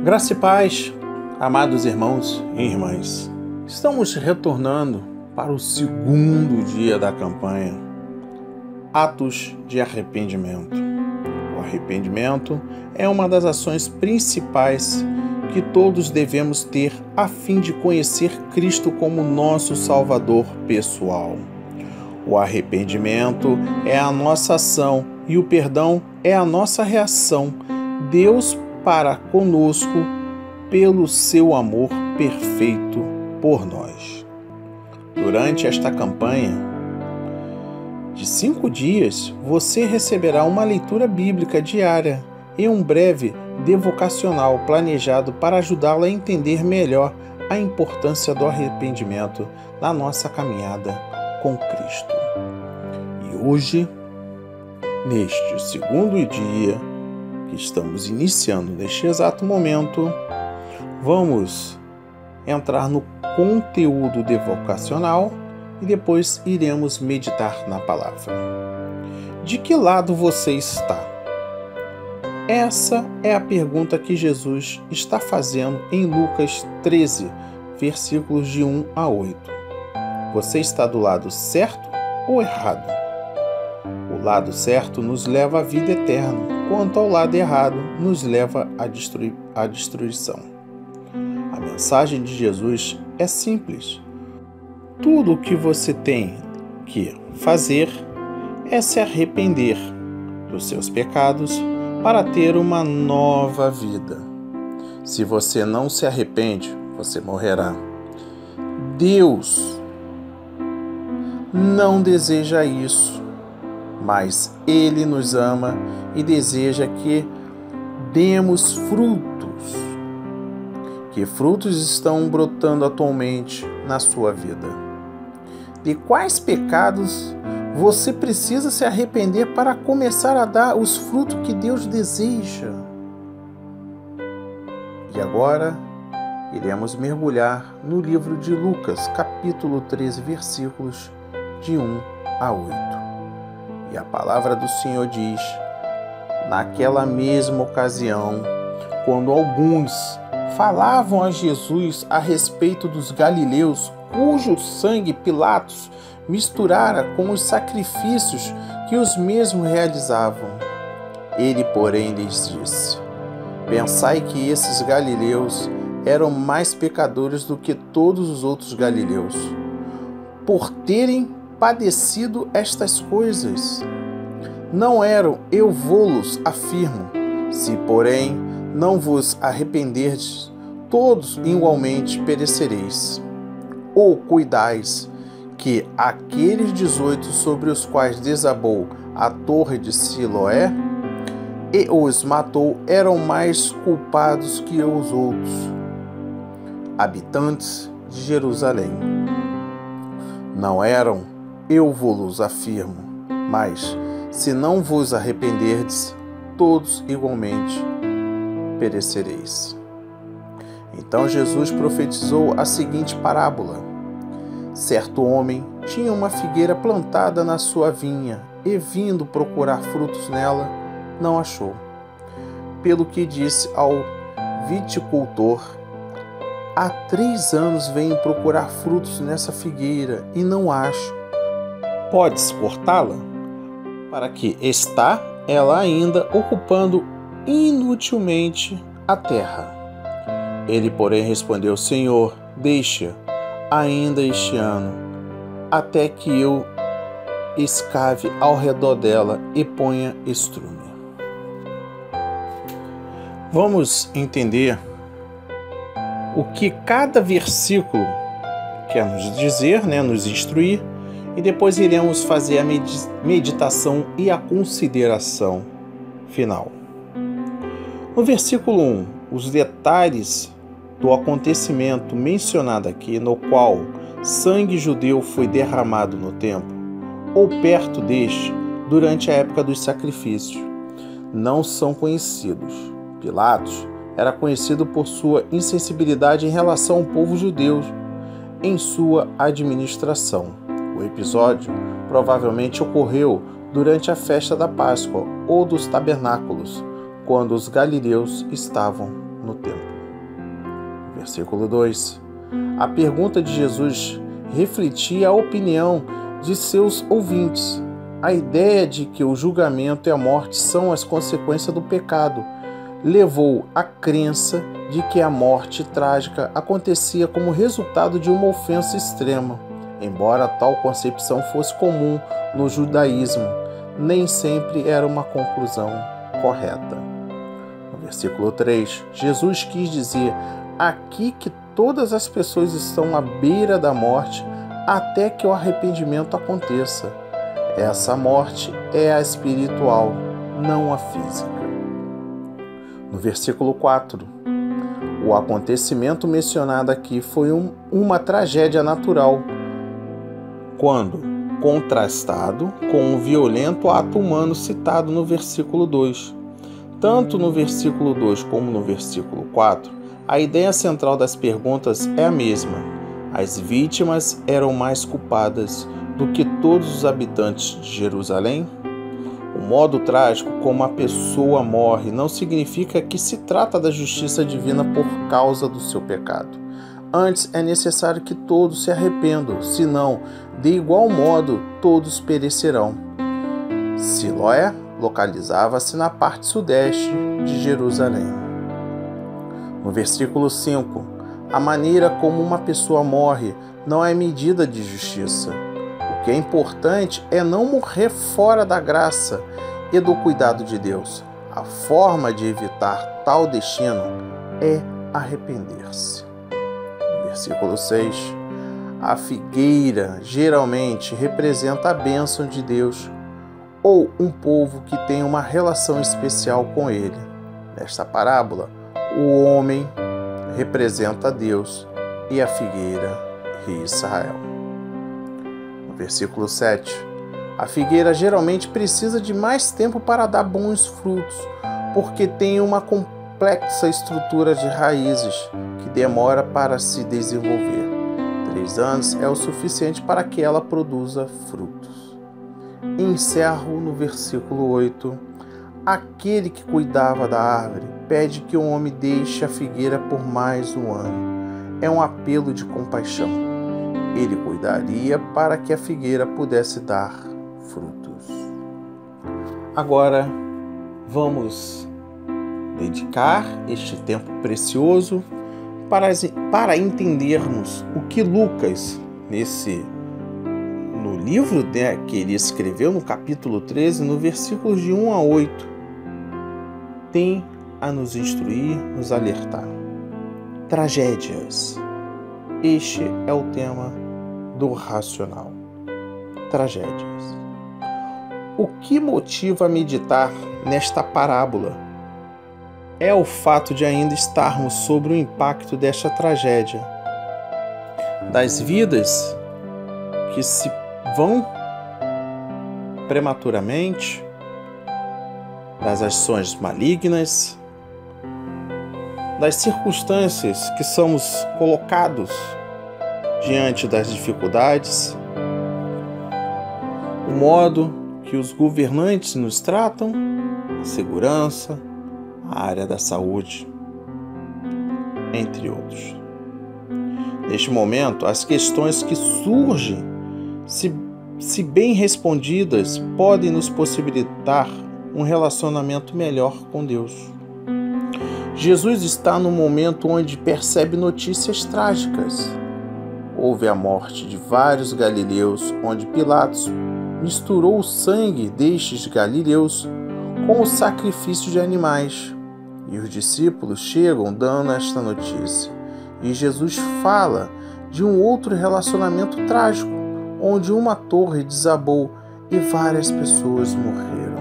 Graça e paz, amados irmãos e irmãs. Estamos retornando para o segundo dia da campanha, Atos de Arrependimento. O arrependimento é uma das ações principais que todos devemos ter a fim de conhecer Cristo como nosso Salvador pessoal. O arrependimento é a nossa ação e o perdão é a nossa reação. Deus para conosco pelo seu amor perfeito por nós. Durante esta campanha de 5 dias, você receberá uma leitura bíblica diária e um breve devocional planejado para ajudá-la a entender melhor a importância do arrependimento na nossa caminhada com Cristo. E hoje, neste segundo dia que estamos iniciando neste exato momento, vamos entrar no conteúdo devocional e depois iremos meditar na palavra. De que lado você está? Essa é a pergunta que Jesus está fazendo em Lucas 13, versículos de 1 a 8. Você está do lado certo ou errado? O lado certo nos leva à vida eterna, quanto ao lado errado nos leva à destruição. A mensagem de Jesus é simples. Tudo o que você tem que fazer é se arrepender dos seus pecados para ter uma nova vida. Se você não se arrepende, você morrerá. Deus não deseja isso, mas Ele nos ama e deseja que demos frutos. Que frutos estão brotando atualmente na sua vida? De quais pecados você precisa se arrepender para começar a dar os frutos que Deus deseja? E agora iremos mergulhar no livro de Lucas, capítulo 13, versículos de 1 a 8. E a palavra do Senhor diz: naquela mesma ocasião, quando alguns falavam a Jesus a respeito dos galileus, cujo sangue Pilatos misturara com os sacrifícios que os mesmos realizavam, ele, porém, lhes disse: pensai que esses galileus eram mais pecadores do que todos os outros galileus, por terem padecido estas coisas. Não eram, eu vos afirmo, se, porém, não vos arrependerdes, todos igualmente perecereis. Ou cuidais que aqueles 18 sobre os quais desabou a torre de Siloé e os matou eram mais culpados que os outros, habitantes de Jerusalém. Não eram, eu vos afirmo, mas se não vos arrependerdes, todos igualmente perecereis. Então Jesus profetizou a seguinte parábola: certo homem tinha uma figueira plantada na sua vinha e, vindo procurar frutos nela, não achou. Pelo que disse ao viticultor: há 3 anos venho procurar frutos nessa figueira e não acho. Podes cortá-la? Para que está ela ainda ocupando inutilmente a terra. Ele, porém, respondeu: Senhor, deixa ainda este ano, até que eu escave ao redor dela e ponha estrume. Vamos entender o que cada versículo quer nos dizer, nos instruir, e depois iremos fazer a meditação e a consideração final. No versículo 1, os detalhes do acontecimento mencionado aqui, no qual sangue judeu foi derramado no templo, ou perto deste, durante a época dos sacrifícios, não são conhecidos. Pilatos era conhecido por sua insensibilidade em relação ao povo judeu em sua administração. O episódio provavelmente ocorreu durante a festa da Páscoa ou dos tabernáculos, quando os galileus estavam no templo. Versículo 2. A pergunta de Jesus refletia a opinião de seus ouvintes. A ideia de que o julgamento e a morte são as consequências do pecado levou à crença de que a morte trágica acontecia como resultado de uma ofensa extrema. Embora tal concepção fosse comum no judaísmo, nem sempre era uma conclusão correta. No versículo 3, Jesus quis dizer aqui que todas as pessoas estão à beira da morte até que o arrependimento aconteça. Essa morte é a espiritual, não a física. No versículo 4, o acontecimento mencionado aqui foi uma tragédia natural, quando contrastado com o violento ato humano citado no versículo 2. Tanto no versículo 2 como no versículo 4, a ideia central das perguntas é a mesma. As vítimas eram mais culpadas do que todos os habitantes de Jerusalém? O modo trágico como a pessoa morre não significa que se trata da justiça divina por causa do seu pecado. Antes é necessário que todos se arrependam, senão, de igual modo, todos perecerão. Siloé localizava-se na parte sudeste de Jerusalém. No versículo 5, a maneira como uma pessoa morre não é medida de justiça. O que é importante é não morrer fora da graça e do cuidado de Deus. A forma de evitar tal destino é arrepender-se. No versículo 6, a figueira geralmente representa a bênção de Deus ou um povo que tem uma relação especial com ele. Nesta parábola, o homem representa Deus e a figueira Israel. No versículo 7, a figueira geralmente precisa de mais tempo para dar bons frutos, porque tem uma complexa estrutura de raízes que demora para se desenvolver. 3 anos é o suficiente para que ela produza frutos. Encerro no versículo 8. Aquele que cuidava da árvore pede que o homem deixe a figueira por mais um ano. É um apelo de compaixão. Ele cuidaria para que a figueira pudesse dar frutos. Agora, vamos dedicar este tempo precioso para entendermos o que Lucas, no livro que ele escreveu, no capítulo 13, no versículos de 1 a 8, tem a nos instruir, nos alertar. Tragédias. Este é o tema do racional. Tragédias. O que motiva a meditar nesta parábola é o fato de ainda estarmos sob o impacto desta tragédia, das vidas que se vão prematuramente, das ações malignas, das circunstâncias que somos colocados diante das dificuldades, o modo que os governantes nos tratam, a segurança, a área da saúde, entre outros. Neste momento, as questões que surgem, se bem respondidas, podem nos possibilitar um relacionamento melhor com Deus. Jesus está no momento onde percebe notícias trágicas. Houve a morte de vários galileus, onde Pilatos misturou o sangue destes galileus com o sacrifício de animais. E os discípulos chegam dando esta notícia. E Jesus fala de um outro relacionamento trágico, onde uma torre desabou e várias pessoas morreram.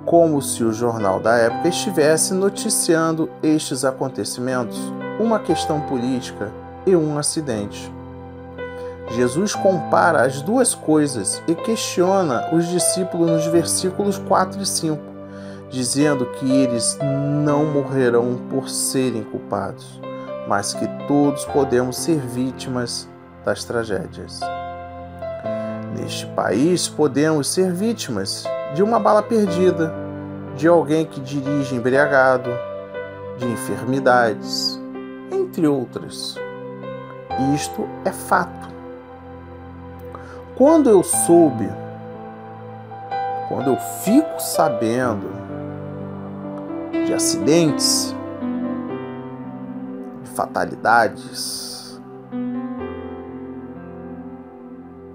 Como se o jornal da época estivesse noticiando estes acontecimentos, uma questão política e um acidente. Jesus compara as duas coisas e questiona os discípulos nos versículos 4 e 5, dizendo que eles não morrerão por serem culpados, mas que todos podemos ser vítimas das tragédias. Neste país, podemos ser vítimas de uma bala perdida, de alguém que dirige embriagado, de enfermidades, entre outras. Isto é fato. Quando eu fico sabendo de acidentes, de fatalidades,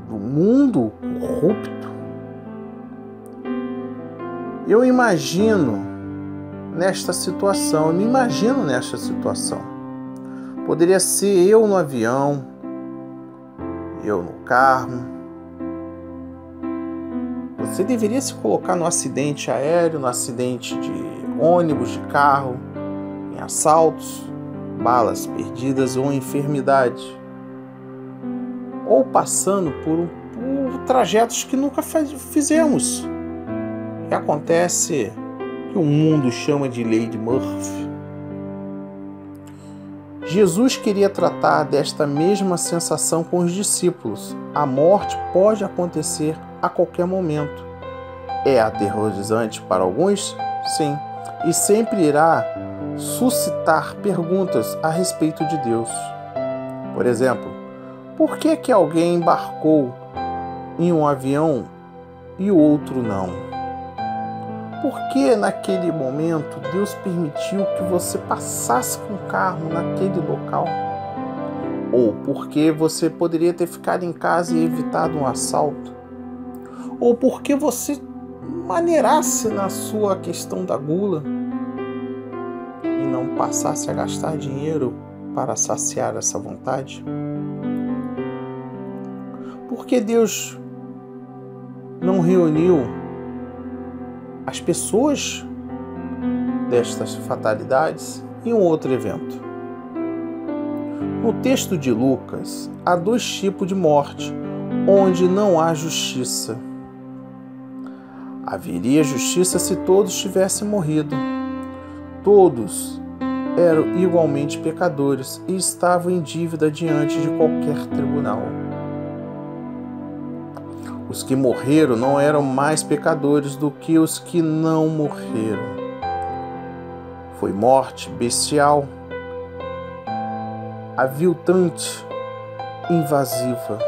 do mundo corrupto, eu me imagino nesta situação. Poderia ser eu no avião, eu no carro. Você deveria se colocar no acidente aéreo, no acidente de ônibus, de carro, em assaltos, balas perdidas ou enfermidade, ou passando por trajetos que nunca fizemos. E acontece que o mundo chama de lei de Murphy. Jesus queria tratar desta mesma sensação com os discípulos. A morte pode acontecer a qualquer momento. É aterrorizante para alguns? Sim. E sempre irá suscitar perguntas a respeito de Deus. Por exemplo, por que alguém embarcou em um avião e o outro não? Por que naquele momento Deus permitiu que você passasse com o carro naquele local? Ou porque você poderia ter ficado em casa e evitado um assalto? Ou porque você maneirasse na sua questão da gula e não passasse a gastar dinheiro para saciar essa vontade? Por que Deus não reuniu as pessoas destas fatalidades em um outro evento? No texto de Lucas, há 2 tipos de morte onde não há justiça. Haveria justiça se todos tivessem morrido. Todos eram igualmente pecadores e estavam em dívida diante de qualquer tribunal. Os que morreram não eram mais pecadores do que os que não morreram. Foi morte bestial, aviltante, invasiva.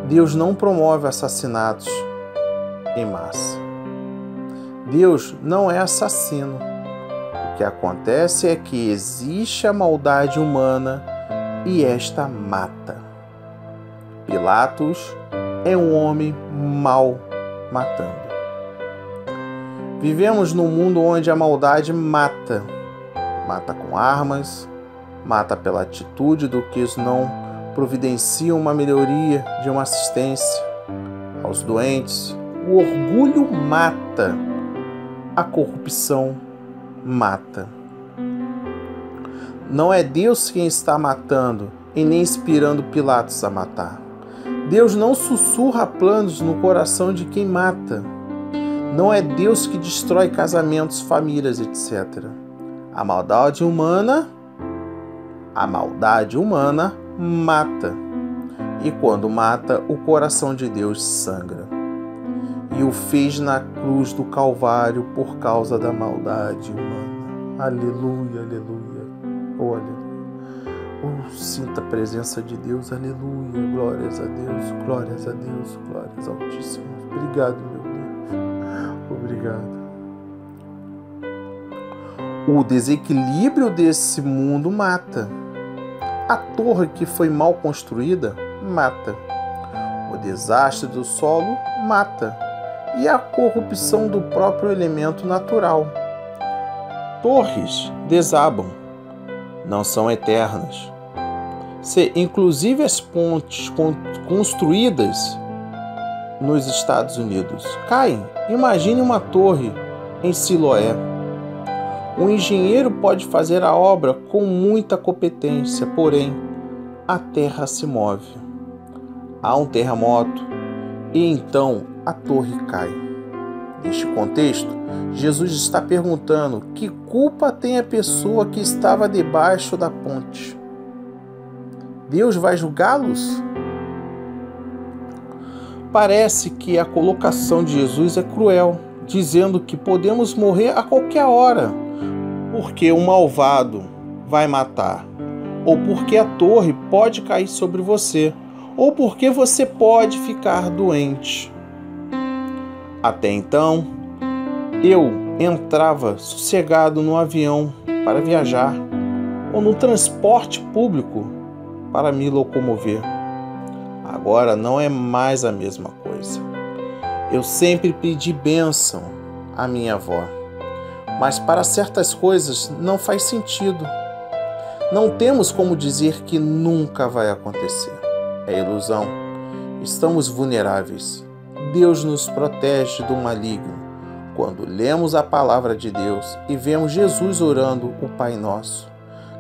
Deus não promove assassinatos em massa. Deus não é assassino. O que acontece é que existe a maldade humana e esta mata. Pilatos é um homem mau matando. Vivemos num mundo onde a maldade mata. Mata com armas, mata pela atitude do que não providenciam uma melhoria de uma assistência aos doentes. O orgulho mata. A corrupção mata. Não é Deus quem está matando e nem inspirando Pilatos a matar. Deus não sussurra planos no coração de quem mata. Não é Deus que destrói casamentos, famílias, etc. A maldade humana mata. E quando mata, o coração de Deus sangra. E o fez na cruz do Calvário por causa da maldade humana. Aleluia, aleluia. Oh, aleluia. Oh, sinta a presença de Deus. Aleluia. Glórias a Deus, glórias a Deus, glórias ao Altíssimo. Obrigado, meu Deus. Obrigado. O desequilíbrio desse mundo mata. A torre que foi mal construída mata. O desastre do solo mata. E a corrupção do próprio elemento natural. Torres desabam, não são eternas. Se inclusive as pontes construídas nos Estados Unidos caem, imagine uma torre em Siloé. Um engenheiro pode fazer a obra com muita competência, porém a terra se move. Há um terremoto e então a torre cai. Neste contexto, Jesus está perguntando que culpa tem a pessoa que estava debaixo da ponte. Deus vai julgá-los? Parece que a colocação de Jesus é cruel, dizendo que podemos morrer a qualquer hora, porque o malvado vai matar, ou porque a torre pode cair sobre você, ou porque você pode ficar doente. Até então, eu entrava sossegado no avião para viajar, ou no transporte público para me locomover. Agora não é mais a mesma coisa. Eu sempre pedi bênção à minha avó, mas para certas coisas não faz sentido. Não temos como dizer que nunca vai acontecer. É ilusão. Estamos vulneráveis. Deus nos protege do maligno. Quando lemos a palavra de Deus e vemos Jesus orando o Pai Nosso,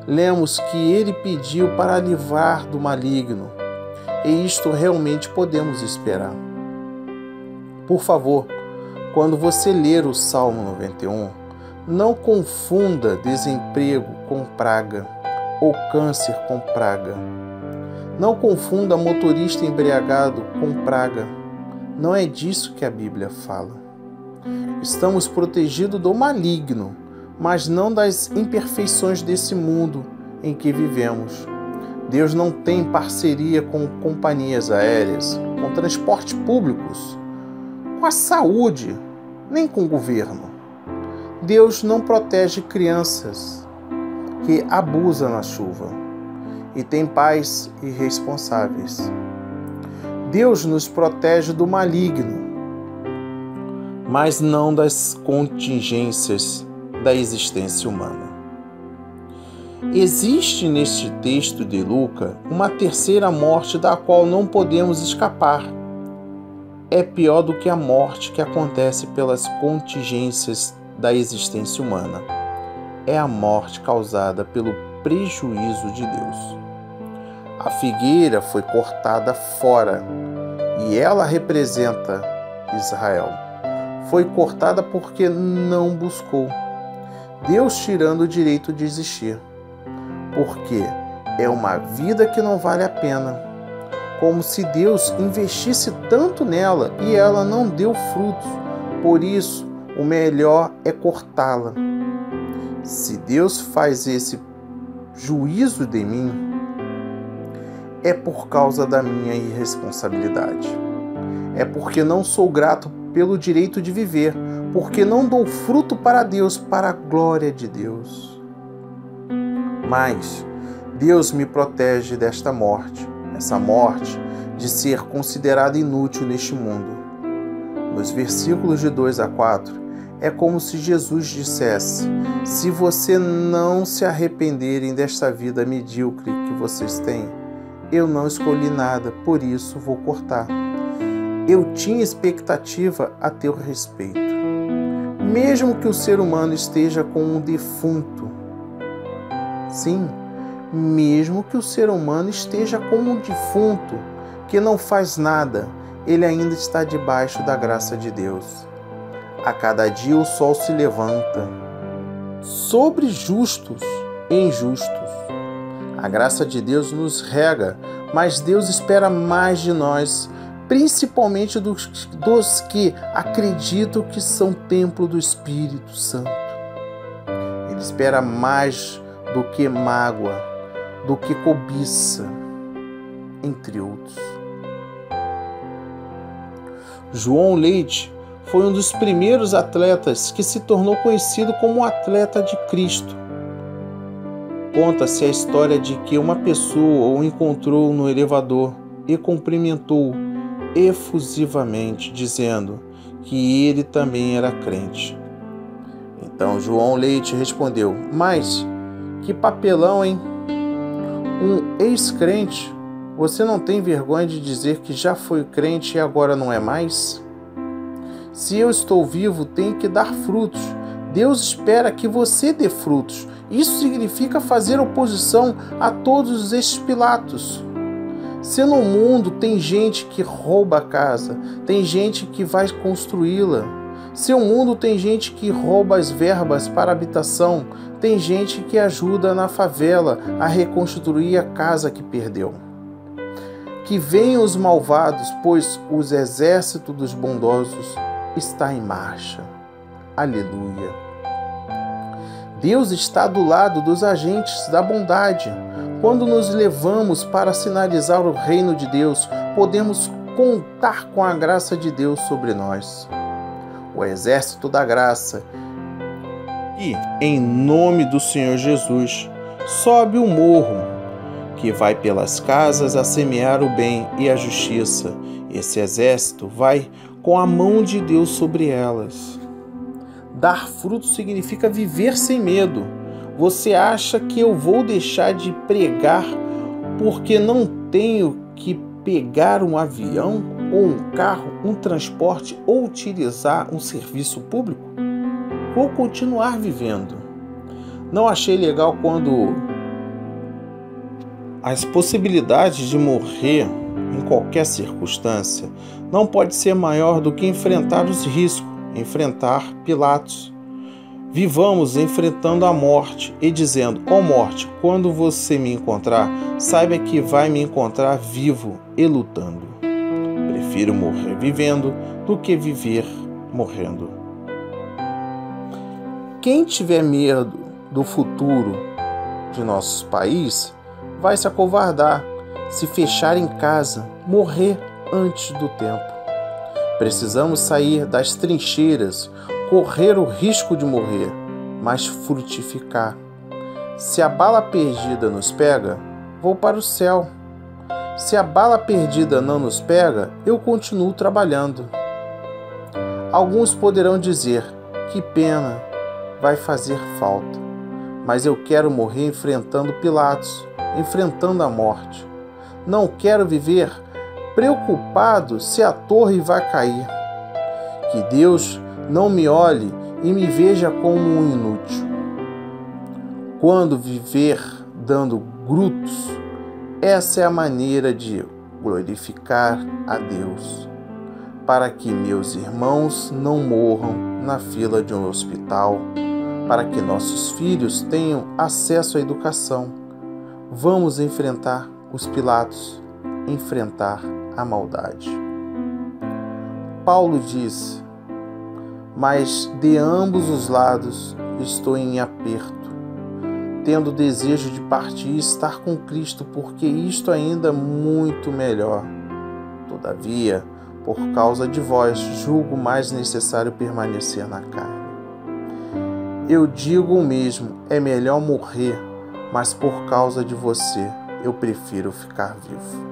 lemos que Ele pediu para livrar do maligno, e isto realmente podemos esperar. Por favor, quando você ler o Salmo 91, não confunda desemprego com praga ou câncer com praga. Não confunda motorista embriagado com praga. Não é disso que a Bíblia fala. Estamos protegidos do maligno, mas não das imperfeições desse mundo em que vivemos. Deus não tem parceria com companhias aéreas, com transportes públicos, com a saúde, nem com o governo. Deus não protege crianças que abusam na chuva e tem pais irresponsáveis. Deus nos protege do maligno, mas não das contingências da existência humana. Existe neste texto de Lucas uma terceira morte da qual não podemos escapar. É pior do que a morte que acontece pelas contingências da existência humana. É a morte causada pelo prejuízo de Deus. A figueira foi cortada fora e ela representa Israel. Foi cortada porque não buscou. Deus tirando o direito de existir. Porque é uma vida que não vale a pena. Como se Deus investisse tanto nela e ela não deu frutos. Por isso, o melhor é cortá-la. Se Deus faz esse juízo de mim, é por causa da minha irresponsabilidade. É porque não sou grato pelo direito de viver, porque não dou fruto para Deus, para a glória de Deus. Mas Deus me protege desta morte, essa morte de ser considerado inútil neste mundo. Nos versículos de 2 a 4, é como se Jesus dissesse: se você não se arrependerem desta vida medíocre que vocês têm, eu não escolhi nada, por isso vou cortar. Eu tinha expectativa a teu respeito. Mesmo que o ser humano esteja com um defunto, sim, mesmo que o ser humano esteja com um defunto que não faz nada, ele ainda está debaixo da graça de Deus. A cada dia o sol se levanta sobre justos e injustos. A graça de Deus nos rega, mas Deus espera mais de nós, principalmente dos que acreditam que são templo do Espírito Santo. Ele espera mais do que mágoa, do que cobiça, entre outros. João Leite foi um dos primeiros atletas que se tornou conhecido como atleta de Cristo. Conta-se a história de que uma pessoa o encontrou no elevador e cumprimentou efusivamente, dizendo que ele também era crente. Então João Leite respondeu: mas que papelão, hein? Um ex-crente? Você não tem vergonha de dizer que já foi crente e agora não é mais? Se eu estou vivo, tenho que dar frutos. Deus espera que você dê frutos. Isso significa fazer oposição a todos estes Pilatos. Se no mundo tem gente que rouba a casa, tem gente que vai construí-la. Se o mundo tem gente que rouba as verbas para habitação, tem gente que ajuda na favela a reconstruir a casa que perdeu. Que venham os malvados, pois o exército dos bondosos está em marcha. Aleluia. Deus está do lado dos agentes da bondade. Quando nos levamos para sinalizar o reino de Deus, podemos contar com a graça de Deus sobre nós. O exército da graça, e, em nome do Senhor Jesus, sobe o morro, que vai pelas casas a semear o bem e a justiça. Esse exército vai com a mão de Deus sobre elas. Dar fruto significa viver sem medo. Você acha que eu vou deixar de pregar porque não tenho que pegar um avião ou um carro, um transporte ou utilizar um serviço público? Vou continuar vivendo. Não achei legal quando as possibilidades de morrer em qualquer circunstância não pode ser maior do que enfrentar os riscos, enfrentar Pilatos. Vivamos enfrentando a morte e dizendo: ó morte, quando você me encontrar, saiba que vai me encontrar vivo e lutando. Prefiro morrer vivendo do que viver morrendo. Quem tiver medo do futuro de nosso país vai se acovardar, se fechar em casa, morrer antes do tempo. Precisamos sair das trincheiras, correr o risco de morrer, mas frutificar. Se a bala perdida nos pega, vou para o céu. Se a bala perdida não nos pega, eu continuo trabalhando. Alguns poderão dizer: que pena, vai fazer falta. Mas eu quero morrer enfrentando Pilatos, enfrentando a morte. Não quero viver preocupado se a torre vai cair. Que Deus não me olhe e me veja como um inútil. Quando viver dando frutos, essa é a maneira de glorificar a Deus, para que meus irmãos não morram na fila de um hospital, para que nossos filhos tenham acesso à educação. Vamos enfrentar os Pilatos, enfrentar a maldade. Paulo diz: mas de ambos os lados estou em aperto, tendo desejo de partir e estar com Cristo, porque isto ainda é muito melhor. Todavia, por causa de vós, julgo mais necessário permanecer na carne. Eu digo o mesmo, é melhor morrer, mas por causa de você, eu prefiro ficar vivo.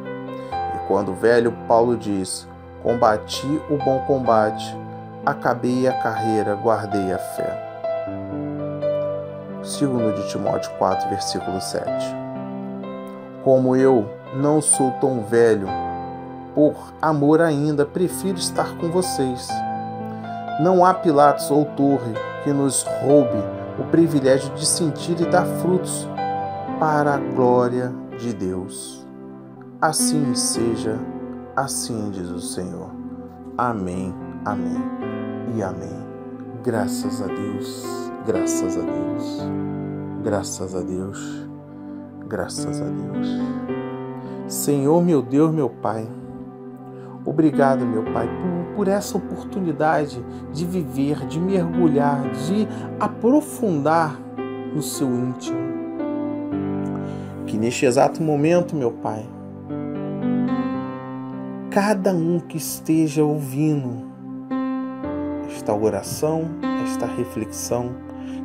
E quando o velho Paulo diz: combati o bom combate, acabei a carreira, guardei a fé. 2 de Timóteo 4, versículo 7. Como eu não sou tão velho, por amor ainda prefiro estar com vocês. Não há Pilatos ou torre que nos roube o privilégio de sentir e dar frutos para a glória de Deus. Assim seja, assim diz o Senhor. Amém, amém e amém. Graças a Deus, graças a Deus, graças a Deus, graças a Deus. Senhor, meu Deus, meu Pai, obrigado, meu Pai, por essa oportunidade de viver, de mergulhar, de aprofundar no seu íntimo. Que neste exato momento, meu Pai, cada um que esteja ouvindo esta oração, esta reflexão,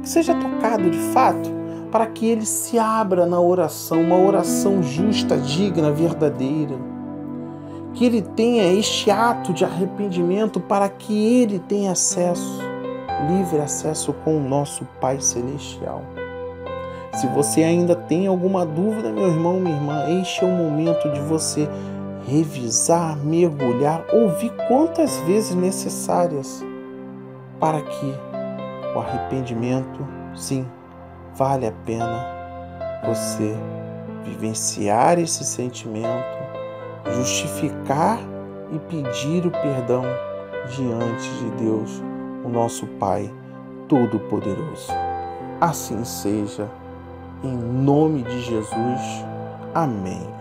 que seja tocado de fato, para que ele se abra na oração, uma oração justa, digna, verdadeira. Que ele tenha este ato de arrependimento para que ele tenha acesso, livre acesso com o nosso Pai Celestial. Se você ainda tem alguma dúvida, meu irmão, minha irmã, este é o momento de você revisar, mergulhar, ouvir quantas vezes necessárias para que o arrependimento, sim, vale a pena você vivenciar esse sentimento, justificar e pedir o perdão diante de Deus, o nosso Pai Todo-Poderoso. Assim seja, em nome de Jesus. Amém.